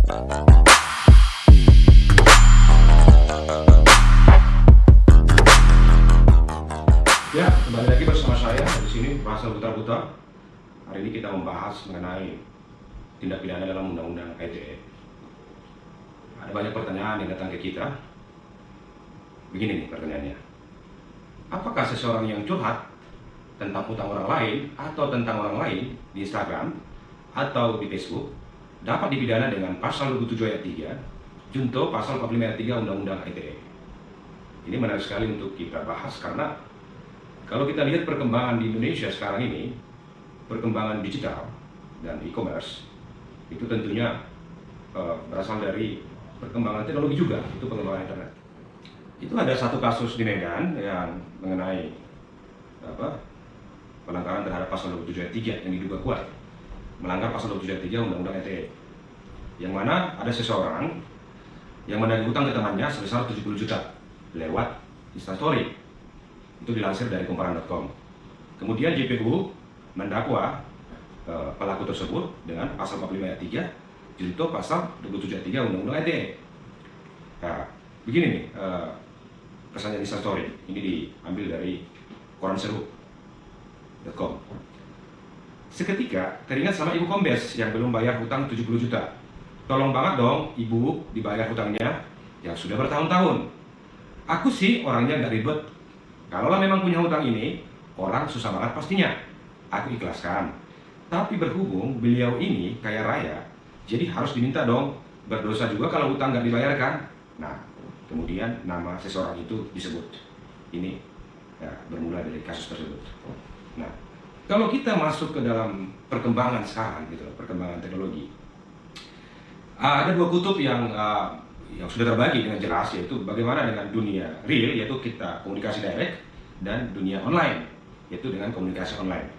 Ya, kembali lagi bersama saya di sini Pasal Buta-Buta. Hari ini kita membahas mengenai tindak pidana dalam Undang-Undang ITE. Ada banyak pertanyaan yang datang ke kita. Begini nih pertanyaannya. Apakah seseorang yang curhat tentang utang orang lain atau tentang orang lain di Instagram atau di Facebook dapat dipidana dengan pasal 27 ayat 3, junto pasal 45 ayat 3 Undang-Undang ITE? Ini menarik sekali untuk kita bahas karena kalau kita lihat perkembangan di Indonesia sekarang ini, perkembangan digital dan e-commerce, itu tentunya berasal dari perkembangan teknologi juga, itu perkembangan internet. Itu ada satu kasus di Medan yang mengenai pelanggaran terhadap pasal 27 ayat 3 yang diduga kuat melanggar pasal 27 ayat 3 Undang-Undang ITE, yang mana ada seseorang yang menagih hutang ke temannya sebesar 70 juta lewat Instastory. Itu dilansir dari Kumparan.com. Kemudian JPU mendakwa pelaku tersebut dengan pasal 45 ayat 3 junto pasal 27 ayat 3 Undang-Undang ITE. Nah, begini nih kesannya Instastory. Ini diambil dari koranseru.com. Seketika teringat sama ibu kombes yang belum bayar hutang 70 juta. Tolong banget dong ibu dibayar hutangnya yang sudah bertahun-tahun. Aku sih orangnya nggak ribet. Kalaulah memang punya hutang ini, orang susah banget pastinya. Aku ikhlaskan. Tapi berhubung beliau ini kaya raya, jadi harus diminta dong. Berdosa juga kalau hutang nggak dibayarkan. Nah, kemudian nama seseorang itu disebut. Ini ya, bermula dari kasus tersebut. Nah, kalau kita masuk ke dalam perkembangan sekarang, gitu, perkembangan teknologi, ada dua kutub yang sudah terbagi dengan jelas, yaitu bagaimana dengan dunia real, yaitu kita komunikasi direct, dan dunia online, yaitu dengan komunikasi online.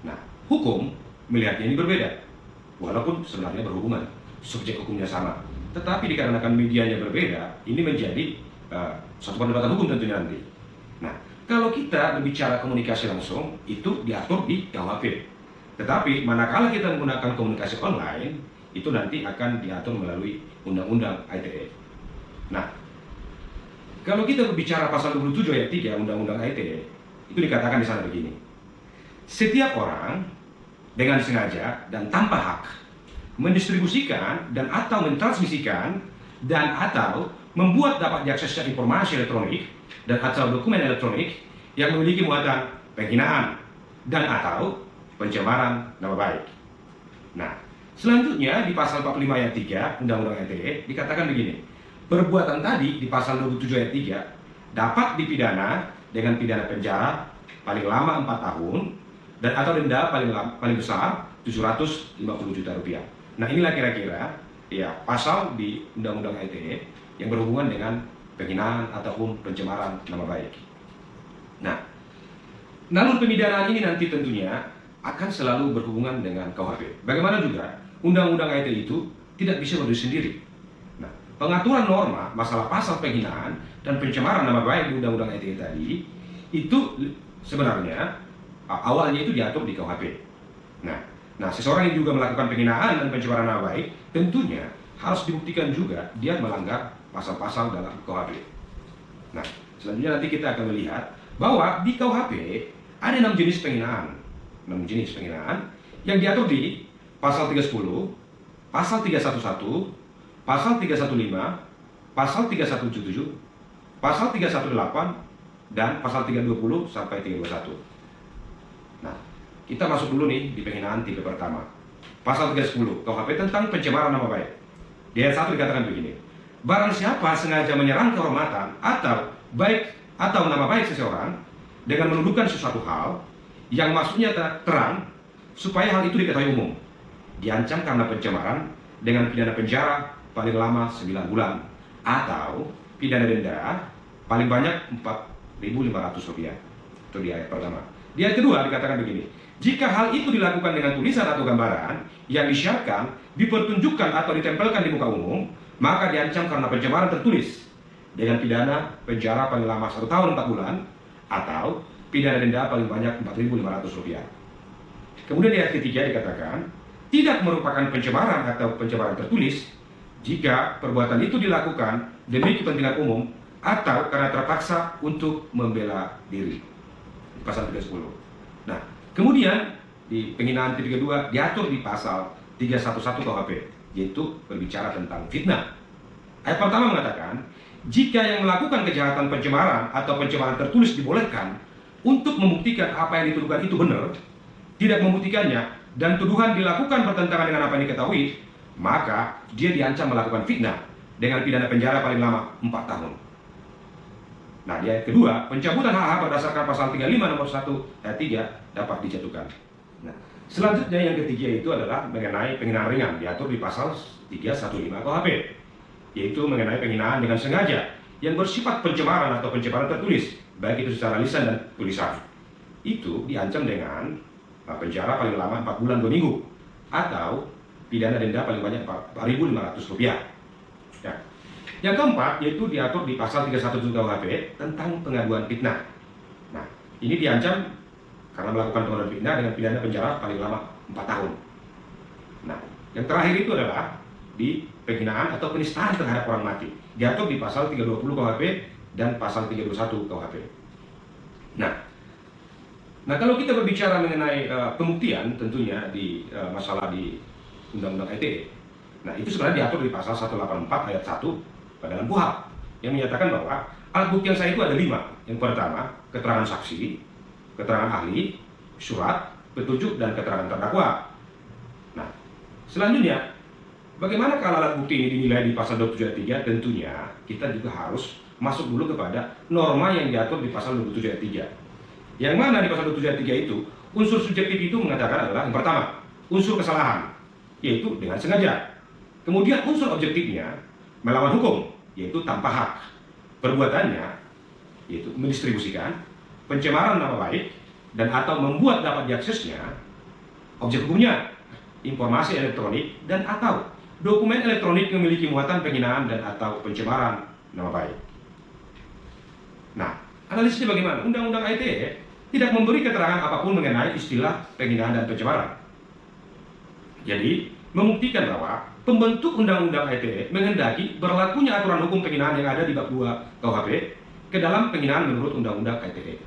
Nah, hukum melihatnya ini berbeda, walaupun sebenarnya berhubungan, subjek hukumnya sama, tetapi dikarenakan medianya berbeda, ini menjadi suatu perdebatan hukum tentunya nanti. Nah, kalau kita berbicara komunikasi langsung, itu diatur di KUHP. Tetapi manakala kita menggunakan komunikasi online, itu nanti akan diatur melalui Undang-Undang ITE. Nah, kalau kita berbicara pasal 27 ayat 3 Undang-Undang ITE, itu dikatakan di sana begini. Setiap orang dengan sengaja dan tanpa hak mendistribusikan dan atau mentransmisikan dan atau membuat dapat diaksesnya informasi elektronik dan atau dokumen elektronik yang memiliki muatan penghinaan dan atau pencemaran nama baik. Nah, selanjutnya di pasal 45 ayat 3 Undang-Undang ITE dikatakan begini. Perbuatan tadi di pasal 27 ayat 3 dapat dipidana dengan pidana penjara paling lama 4 tahun dan atau denda paling besar 750 juta rupiah. Nah, inilah kira-kira ya pasal di Undang-Undang ITE yang berhubungan dengan penghinaan ataupun pencemaran nama baik. Nah, namun pemidanaan ini nanti tentunya akan selalu berhubungan dengan KUHP. Bagaimana juga Undang-Undang ITE itu tidak bisa berdiri sendiri. Nah, pengaturan norma masalah pasal penghinaan dan pencemaran nama baik di Undang-Undang ITE tadi itu sebenarnya awalnya itu diatur di KUHP. Nah, seseorang yang juga melakukan penghinaan dan pencemaran nama baik tentunya harus dibuktikan juga dia melanggar pasal-pasal dalam KUHP. Nah, selanjutnya nanti kita akan melihat bahwa di KUHP ada 6 jenis penghinaan. 6 jenis penghinaan yang diatur di pasal 310, pasal 311, pasal 315, pasal 317, pasal 318, dan pasal 320 sampai 321. Nah, kita masuk dulu nih di penghinaan tipe pertama. Pasal 310 KUHP tentang pencemaran nama baik. Di ayat 1 dikatakan begini. Barang siapa sengaja menyerang kehormatan atau nama baik seseorang dengan menuduhkan sesuatu hal yang maksudnya terang supaya hal itu diketahui umum, diancam karena pencemaran dengan pidana penjara paling lama 9 bulan atau pidana denda paling banyak Rp4.500. Itu di ayat pertama. Di ayat kedua dikatakan begini. Jika hal itu dilakukan dengan tulisan atau gambaran yang disiarkan, dipertunjukkan atau ditempelkan di muka umum, maka diancam karena pencemaran tertulis dengan pidana penjara paling lama 1 tahun 4 bulan atau pidana denda paling banyak Rp4.500. Kemudian di ayat ketiga dikatakan tidak merupakan pencemaran atau pencemaran tertulis jika perbuatan itu dilakukan demi kepentingan umum atau karena terpaksa untuk membela diri. Pasal 310. Nah, kemudian di penghinaan titik kedua diatur di pasal 311 KUHP, yaitu berbicara tentang fitnah. Ayat pertama mengatakan, jika yang melakukan kejahatan pencemaran atau pencemaran tertulis dibolehkan untuk membuktikan apa yang dituduhkan itu benar, tidak membuktikannya, dan tuduhan dilakukan bertentangan dengan apa yang diketahui, maka dia diancam melakukan fitnah dengan pidana penjara paling lama 4 tahun. Nah, di ayat kedua, pencabutan hak-hak berdasarkan pasal 35 nomor 1 ayat 3 dapat dijatuhkan. Nah, selanjutnya yang ketiga itu adalah mengenai penghinaan ringan, diatur di pasal 315 KUHP, yaitu mengenai penghinaan dengan sengaja yang bersifat pencemaran atau pencemaran tertulis, baik itu secara lisan dan tulisan. Itu diancam dengan penjara paling lama 4 bulan 2 minggu atau pidana denda paling banyak Rp4.500. Ya. Yang keempat yaitu diatur di pasal 317 KUHP tentang pengaduan fitnah. Nah, ini diancam karena melakukan pengaduan fitnah dengan pidana penjara paling lama 4 tahun. Nah, yang terakhir itu adalah di penghinaan atau penistaan terhadap orang mati, diatur di pasal 320 KUHP dan pasal 321 KUHP. Nah, kalau kita berbicara mengenai pembuktian tentunya di masalah di Undang-Undang ITE, nah itu sebenarnya diatur di pasal 184 ayat 1 dalam KUHP yang menyatakan bahwa alat bukti yang sah itu ada 5. Yang pertama, keterangan saksi, keterangan ahli, surat, petunjuk, dan keterangan terdakwa. Nah, selanjutnya, bagaimana kalau alat bukti ini dinilai di pasal 27 ayat 3? Tentunya kita juga harus masuk dulu kepada norma yang diatur di pasal 27 ayat 3. Yang mana di pasal 27 ayat 3 itu, unsur subjektif itu mengatakan adalah yang pertama, unsur kesalahan, yaitu dengan sengaja. Kemudian unsur objektifnya, melawan hukum, yaitu tanpa hak. Perbuatannya, yaitu mendistribusikan, pencemaran nama baik, dan atau membuat dapat diaksesnya, objek hukumnya, informasi elektronik, dan atau dokumen elektronik yang memiliki muatan penghinaan dan atau pencemaran nama baik. Nah, analisisnya bagaimana? Undang-Undang ITE tidak memberi keterangan apapun mengenai istilah penghinaan dan pencemaran. Jadi, membuktikan bahwa pembentuk Undang-Undang ITE menghendaki berlakunya aturan hukum penghinaan yang ada di bab 2 KUHP ke dalam penghinaan menurut Undang-Undang ITE.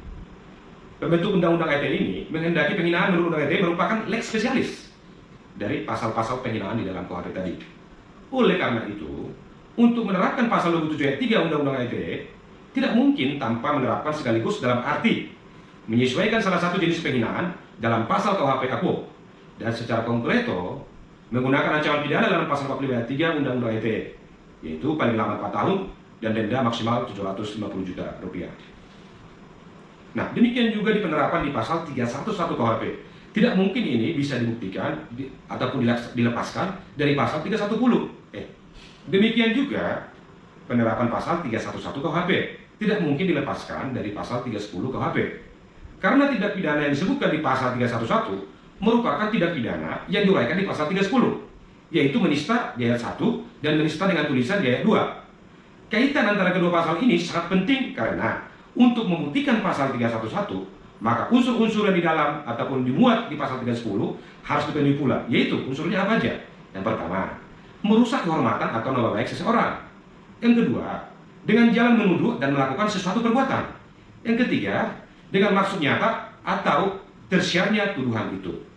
Pembentuk Undang-Undang ITE ini menghendaki penghinaan menurut Undang-Undang ITE merupakan lex spesialis dari pasal-pasal penghinaan di dalam KUHP tadi. Oleh karena itu, untuk menerapkan pasal 27 ayat 3 Undang-Undang ITE tidak mungkin tanpa menerapkan sekaligus dalam arti menyesuaikan salah satu jenis penghinaan dalam pasal KUHP AKUP dan secara konkreto menggunakan ancaman pidana dalam pasal 45 ayat 3 Undang-Undang ITE, yaitu paling lama 4 tahun dan denda maksimal Rp750 juta. Nah, demikian juga di penerapan di pasal 311 KUHP. Tidak mungkin ini bisa dibuktikan ataupun dilepaskan dari pasal 310. Demikian juga penerapan pasal 311 KUHP tidak mungkin dilepaskan dari pasal 310 KUHP. Karena tindak pidana yang disebutkan di pasal 311 merupakan tindak pidana yang diuraikan di pasal 310, yaitu menista di ayat 1 dan menista dengan tulisan di ayat 2. Kaitan antara kedua pasal ini sangat penting karena untuk membuktikan pasal 311, maka unsur-unsur yang di dalam ataupun dimuat di pasal 310 harus dipenuhi pula, yaitu unsurnya apa aja? Yang pertama, merusak kehormatan atau nama baik seseorang. Yang kedua, dengan jalan menuduh dan melakukan sesuatu perbuatan. Yang ketiga, dengan maksud nyata atau tersiarnya tuduhan itu.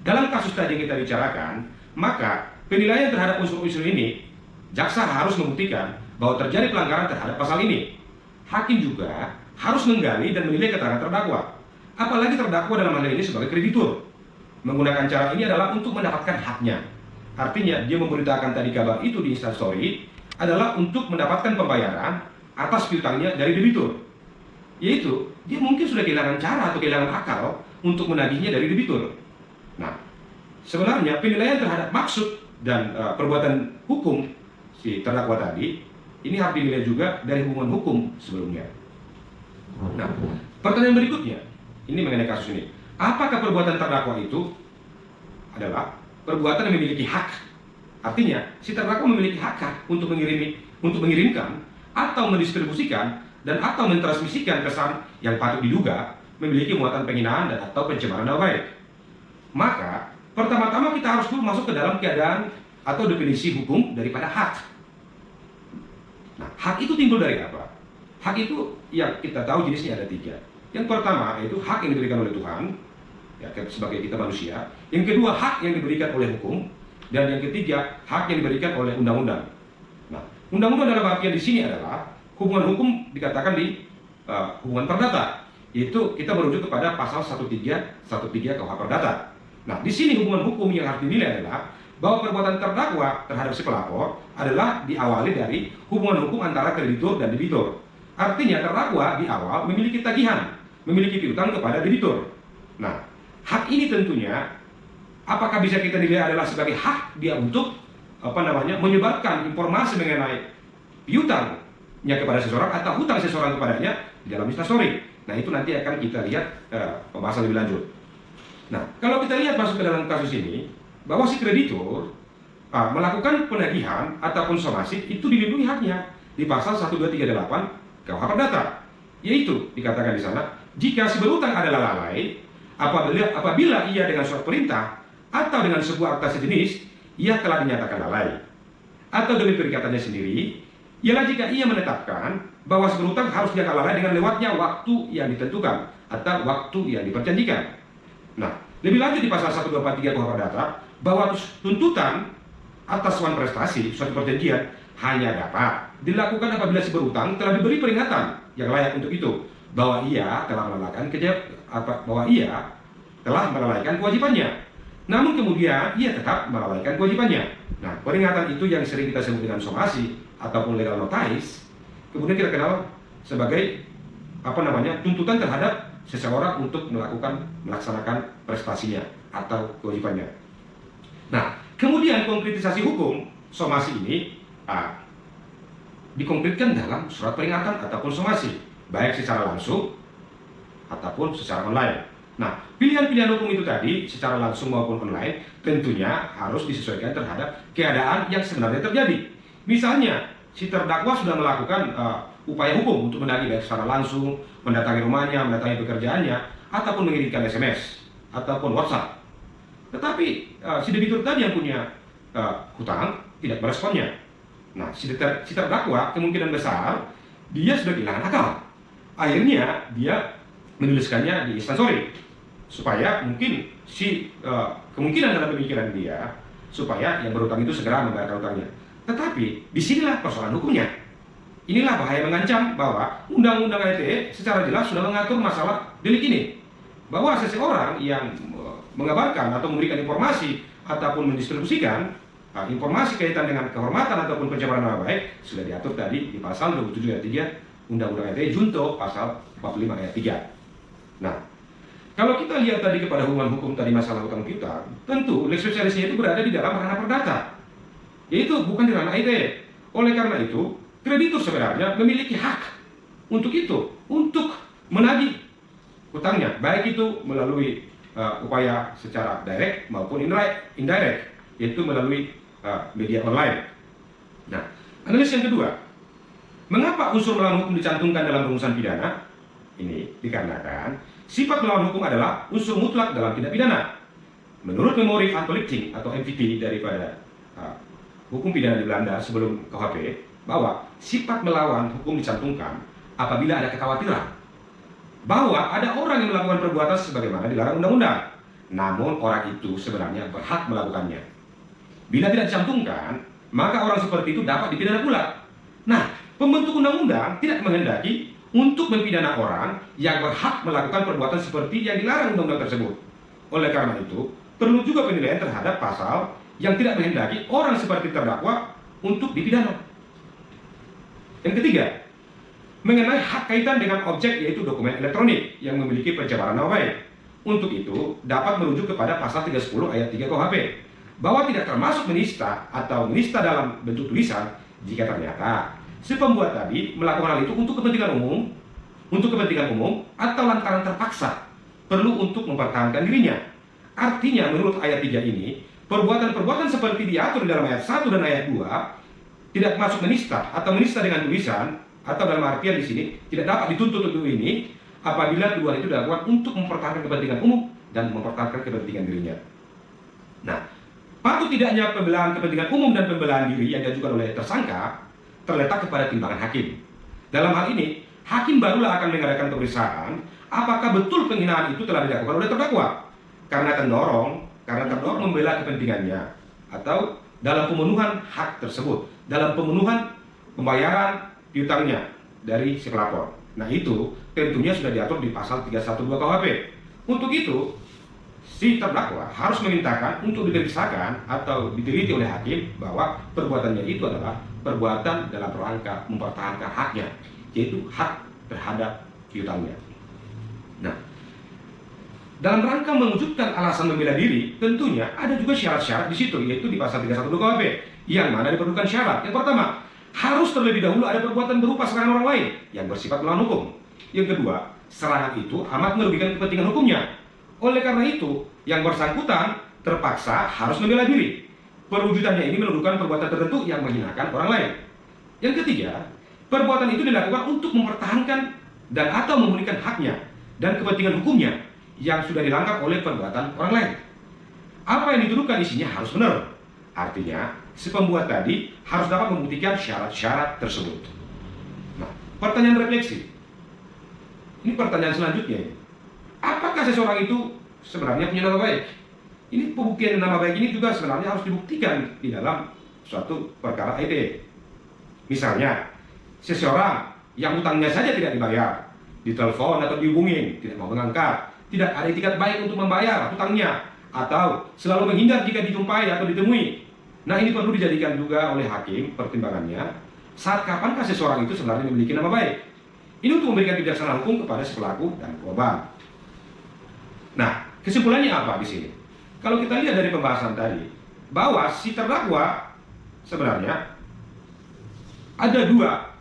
Dalam kasus tadi yang kita bicarakan, maka penilaian terhadap unsur-unsur ini, jaksa harus membuktikan bahwa terjadi pelanggaran terhadap pasal ini. Hakim juga harus menggali dan menilai keterangan terdakwa, apalagi terdakwa dalam hal ini sebagai kreditur. Menggunakan cara ini adalah untuk mendapatkan haknya. Artinya dia memberitakan tadi kabar itu di instastory adalah untuk mendapatkan pembayaran atas piutangnya dari debitur. Yaitu dia mungkin sudah kehilangan cara atau kehilangan akal untuk menagihnya dari debitur. Nah, sebenarnya penilaian terhadap maksud dan perbuatan hukum si terdakwa tadi ini harus dinilai juga dari hubungan hukum sebelumnya. Nah, pertanyaan berikutnya ini mengenai kasus ini. Apakah perbuatan terdakwa itu adalah perbuatan yang memiliki hak? Artinya, si terdakwa memiliki hak untuk mengirimkan atau mendistribusikan dan atau mentransmisikan kesan yang patut diduga memiliki muatan penghinaan dan atau pencemaran nama baik. Maka, pertama-tama kita harus dulu masuk ke dalam keadaan atau definisi hukum daripada hak. Nah, hak itu timbul dari apa? Hak itu yang kita tahu jenisnya ada 3. Yang pertama yaitu hak yang diberikan oleh Tuhan, ya, sebagai kita manusia. Yang kedua, hak yang diberikan oleh hukum. Dan yang ketiga, hak yang diberikan oleh undang-undang. Nah, undang-undang dalam artian di sini adalah hubungan hukum dikatakan di hubungan perdata, yaitu kita merujuk kepada pasal 1313 KUH Perdata. Nah, di sini hubungan hukum yang harus dinilai adalah bahwa perbuatan terdakwa terhadap si pelapor adalah diawali dari hubungan hukum antara kreditur dan debitur. Artinya terdakwa di awal memiliki tagihan, memiliki piutang kepada debitur. Nah, hak ini tentunya apakah bisa kita nilai adalah sebagai hak dia untuk menyebarkan informasi mengenai piutangnya kepada seseorang atau hutang seseorang kepadanya di dalam instastory. Nah, itu nanti akan kita lihat pembahasan lebih lanjut. Nah, kalau kita lihat masuk ke dalam kasus ini, bahwa si kreditur melakukan penagihan ataupun somasi itu dilindungi haknya di pasal 1238 KUH Perdata, yaitu dikatakan di sana jika si berutang adalah lalai apabila ia dengan surat perintah atau dengan sebuah akta sejenis ia telah dinyatakan lalai, atau demi perikatannya sendiri ialah jika ia menetapkan bahwa si berutang harus dianggap lalai dengan lewatnya waktu yang ditentukan atau waktu yang diperjanjikan. Nah, lebih lanjut di pasal 1243 KUH Perdata bahwa tuntutan atas suatu prestasi, suatu perjanjian hanya dapat dilakukan apabila si berutang telah diberi peringatan yang layak untuk itu bahwa ia telah melalaikan kewajibannya. Namun kemudian ia tetap melalaikan kewajibannya. Nah, peringatan itu yang sering kita sebut dengan somasi ataupun legal notice, kemudian kita kenal sebagai tuntutan terhadap seseorang untuk melaksanakan prestasinya atau kewajibannya. Nah, kemudian konkretisasi hukum somasi ini dikonkretkan dalam surat peringatan ataupun somasi, baik secara langsung ataupun secara online. Nah, pilihan-pilihan hukum itu tadi secara langsung maupun online tentunya harus disesuaikan terhadap keadaan yang sebenarnya terjadi. Misalnya, si terdakwa sudah melakukan upaya hukum untuk menagih baik secara langsung, mendatangi rumahnya, mendatangi pekerjaannya, ataupun mengirimkan SMS ataupun WhatsApp. Tetapi si debitur tadi yang punya hutang tidak meresponnya. Nah, si terdakwa kemungkinan besar dia sudah kehilangan akal. Akhirnya dia menuliskannya di instastory supaya mungkin kemungkinan dalam pemikiran dia supaya yang berhutang itu segera membayar hutangnya. Tetapi disinilah persoalan hukumnya. Inilah bahaya mengancam bahwa Undang-Undang ITE secara jelas sudah mengatur masalah delik ini. Bahwa seseorang yang mengabarkan atau memberikan informasi ataupun mendistribusikan informasi kaitan dengan kehormatan ataupun pencemaran nama baik sudah diatur tadi di pasal 27 ayat 3 Undang-Undang ITE junto pasal 45 ayat 3. Nah, kalau kita lihat tadi kepada hubungan hukum tadi masalah hutang piutang, tentu lex specialisnya itu berada di dalam ranah perdata, yaitu bukan di ranah ITE. Oleh karena itu, kreditur sebenarnya memiliki hak untuk menagih hutangnya, baik itu melalui upaya secara direct maupun indirect, yaitu melalui media online. Nah, analisis yang kedua, mengapa unsur melawan hukum dicantumkan dalam rumusan pidana? Ini dikarenakan sifat melawan hukum adalah unsur mutlak dalam tindak pidana. Menurut memori van Tolicking atau MVT daripada hukum pidana di Belanda sebelum KUHP, bahwa sifat melawan hukum dicantumkan apabila ada kekhawatiran bahwa ada orang yang melakukan perbuatan sebagaimana dilarang undang-undang, namun orang itu sebenarnya berhak melakukannya. Bila tidak dicantumkan, maka orang seperti itu dapat dipidana pula. Nah, pembentuk undang-undang tidak menghendaki untuk mempidana orang yang berhak melakukan perbuatan seperti yang dilarang undang-undang tersebut. Oleh karena itu, perlu juga penilaian terhadap pasal yang tidak menghendaki orang seperti terdakwa untuk dipidana. Yang ketiga, mengenai hak kaitan dengan objek yaitu dokumen elektronik yang memiliki pencemaran nama baik. Untuk itu, dapat merujuk kepada pasal 310 ayat 3 KUHP bahwa tidak termasuk menista atau menista dalam bentuk tulisan jika ternyata si pembuat tadi melakukan hal itu untuk kepentingan umum atau lantaran terpaksa perlu untuk mempertahankan dirinya. Artinya menurut ayat 3 ini, perbuatan-perbuatan seperti diatur di dalam ayat 1 dan ayat 2 tidak masuk menista atau menista dengan tulisan, atau dalam artian di sini tidak dapat dituntut untuk ini apabila tuduhan itu dilakukan untuk mempertahankan kepentingan umum dan mempertahankan kepentingan dirinya. Nah, Patut tidaknya pembelaan kepentingan umum dan pembelaan diri yang diajukan oleh tersangka terletak kepada timbangan hakim. Dalam hal ini, hakim barulah akan mengadakan pemeriksaan apakah betul penghinaan itu telah dilakukan oleh terdakwa karena terdorong membela kepentingannya atau dalam pemenuhan hak tersebut, dalam pemenuhan pembayaran piutangnya dari si pelapor. Nah, itu tentunya sudah diatur di pasal 312 KUHP. Untuk itu, si terdakwa harus memintakan untuk diperiksakan atau diteliti oleh hakim bahwa perbuatannya itu adalah perbuatan dalam rangka mempertahankan haknya, yaitu hak terhadap piutangnya. Nah, dalam rangka mewujudkan alasan membela diri, tentunya ada juga syarat-syarat di situ, yaitu di pasal 312 KUHP, yang mana diperlukan syarat. Yang pertama, harus terlebih dahulu ada perbuatan berupa serangan orang lain yang bersifat melawan hukum. Yang kedua, serangan itu amat merugikan kepentingan hukumnya. Oleh karena itu, yang bersangkutan terpaksa harus membela diri. Perwujudannya ini menuduhkan perbuatan tertentu yang menghinakan orang lain. Yang ketiga, perbuatan itu dilakukan untuk mempertahankan dan atau memulihkan haknya dan kepentingan hukumnya yang sudah dilanggar oleh perbuatan orang lain. Apa yang dituduhkan isinya harus benar. Artinya, si pembuat tadi harus dapat membuktikan syarat-syarat tersebut. Nah, pertanyaan refleksi. Ini pertanyaan selanjutnya ini. Apakah seseorang itu sebenarnya punya nama baik? Ini pembuktian nama baik ini juga sebenarnya harus dibuktikan di dalam suatu perkara ITE. Misalnya, seseorang yang utangnya saja tidak dibayar, ditelepon atau dihubungin, tidak mau mengangkat, tidak ada itikat baik untuk membayar hutangnya, atau selalu menghindar jika dijumpai atau ditemui. Nah, ini perlu dijadikan juga oleh hakim pertimbangannya saat kapankah seseorang itu sebenarnya memiliki nama baik. Ini untuk memberikan kebijaksanaan hukum kepada si pelaku dan korban. Nah, kesimpulannya apa di sini? Kalau kita lihat dari pembahasan tadi, bahwa si terdakwa sebenarnya ada dua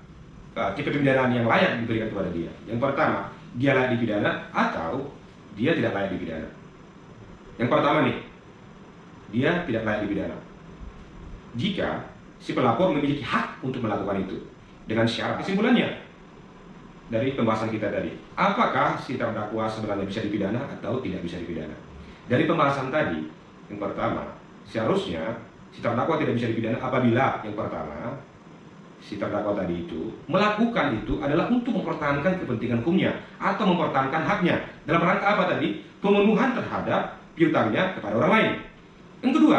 tipe pemidanaan yang layak diberikan kepada dia. Yang pertama, dia layak dipidana atau dia tidak layak dipidana. Yang pertama nih, dia tidak layak dipidana jika si pelapor memiliki hak untuk melakukan itu dengan syarat. Kesimpulannya dari pembahasan kita tadi, apakah si terdakwa sebenarnya bisa dipidana atau tidak bisa dipidana? Dari pembahasan tadi, yang pertama, seharusnya si terdakwa tidak bisa dipidana apabila yang pertama, si terdakwa tadi itu melakukan itu adalah untuk mempertahankan kepentingan hukumnya atau mempertahankan haknya dalam rangka apa tadi? Pemenuhan terhadap piutangnya kepada orang lain. Yang kedua,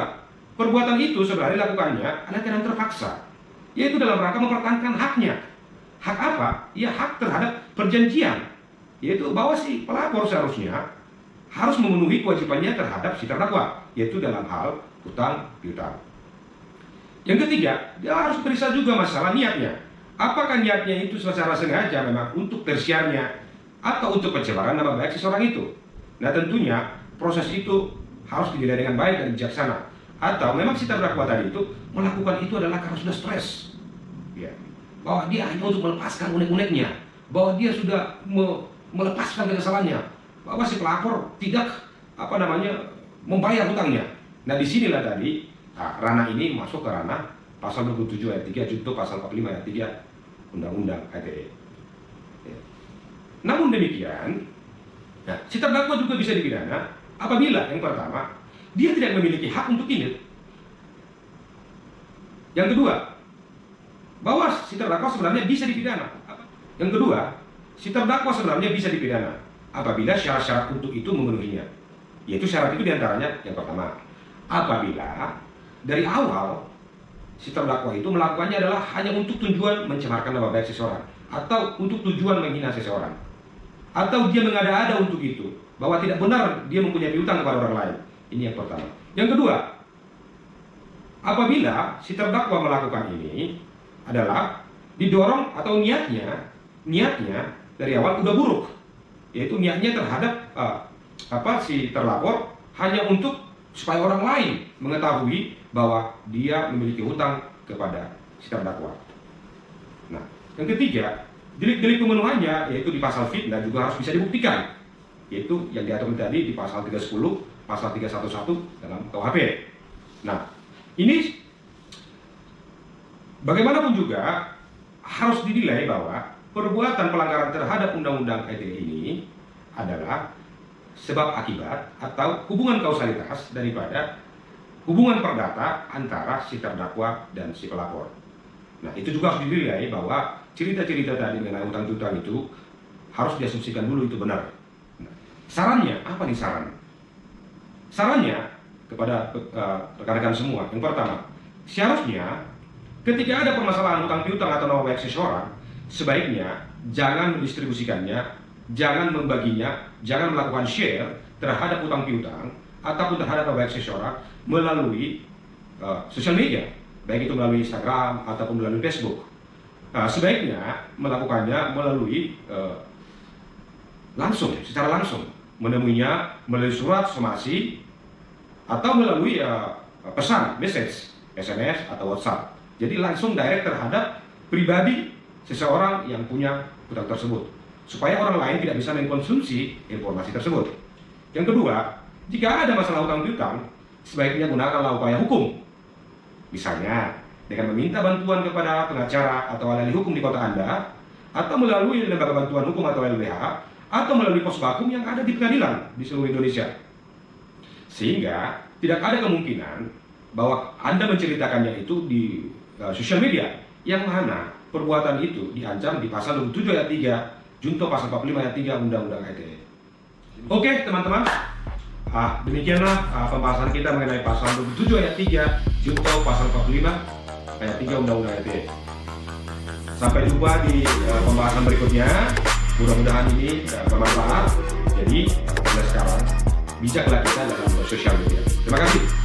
perbuatan itu sebenarnya dilakukannya adalah karena terpaksa, yaitu dalam rangka mempertahankan haknya. Hak apa? Ya, hak terhadap perjanjian, yaitu bahwa si pelapor seharusnya harus memenuhi kewajibannya terhadap si terdakwa, yaitu dalam hal hutang piutang. Yang ketiga, dia harus periksa juga masalah niatnya. Apakah niatnya itu secara sengaja memang untuk tersiarnya atau untuk pencemaran nama baik seseorang itu? Nah, tentunya proses itu harus dinilai dengan baik dan bijaksana. Atau memang si terdakwa tadi itu melakukan itu adalah karena sudah stres, ya, bahwa dia hanya untuk melepaskan unek-uneknya, bahwa dia sudah melepaskan kesalahannya, bahwa si pelapor tidak membayar hutangnya. Nah, disinilah tadi ranah ini masuk ke ranah pasal 27 ayat 3 junto pasal 45 ayat 3 Undang-Undang ITE. Ya. Namun demikian, nah, si terdakwa juga bisa dipidana apabila yang pertama, dia tidak memiliki hak untuk ini. Yang kedua, bahwa si terdakwa sebenarnya bisa dipidana. Yang kedua, si terdakwa sebenarnya bisa dipidana apabila syarat-syarat untuk itu memenuhinya. Yaitu syarat itu diantaranya yang pertama, apabila dari awal si terdakwa itu melakukannya adalah hanya untuk tujuan mencemarkan nama baik seseorang, atau untuk tujuan menghina seseorang, atau dia mengada-ada untuk itu, bahwa tidak benar dia mempunyai piutang kepada orang lain. Ini yang pertama. Yang kedua, apabila si terdakwa melakukan ini adalah didorong atau niatnya dari awal udah buruk, yaitu niatnya terhadap si terlapor hanya untuk supaya orang lain mengetahui bahwa dia memiliki hutang kepada si terdakwa. Nah, yang ketiga, delik-delik pemenuhannya yaitu di pasal fitnah juga harus bisa dibuktikan, yaitu yang diatur tadi di pasal 310, pasal 311 dalam KUHP. Nah, ini bagaimanapun juga harus dinilai bahwa perbuatan pelanggaran terhadap Undang-Undang ITE ini adalah sebab akibat atau hubungan kausalitas daripada hubungan perdata antara si terdakwa dan si pelapor. Nah, itu juga harus dinilai bahwa cerita-cerita tadi mengenai utang piutang itu harus diasumsikan dulu itu benar. Nah, sarannya, apa nih saran? Sarannya kepada rekan-rekan semua, yang pertama, seharusnya ketika ada permasalahan utang piutang atau nama baik seseorang, sebaiknya jangan mendistribusikannya, jangan membaginya, jangan melakukan share terhadap utang piutang ataupun terhadap nama baik seseorang melalui sosial media, baik itu melalui Instagram ataupun melalui Facebook. Sebaiknya melakukannya melalui langsung, secara langsung, menemuinya melalui surat somasi atau melalui pesan, message, SMS atau WhatsApp. Jadi langsung direct terhadap pribadi seseorang yang punya utang tersebut, supaya orang lain tidak bisa mengkonsumsi informasi tersebut. Yang kedua, jika ada masalah utang piutang, sebaiknya gunakanlah upaya hukum. Misalnya, dengan meminta bantuan kepada pengacara atau ahli hukum di kota Anda, atau melalui lembaga bantuan hukum atau LBH, atau melalui pos bakum yang ada di pengadilan di seluruh Indonesia. Sehingga tidak ada kemungkinan bahwa Anda menceritakannya itu di sosial media, yang mana perbuatan itu diancam di pasal 27 ayat 3, junto pasal 45 ayat 3 Undang-Undang ITE. Oke teman-teman, demikianlah pembahasan kita mengenai pasal 27 ayat 3, junto pasal 45 ayat 3 Undang-Undang ITE. Sampai jumpa di pembahasan berikutnya. Mudah-mudahan ini bermanfaat. Jadi mulai sekarang bijaklah kita dalam sosial media. Terima kasih.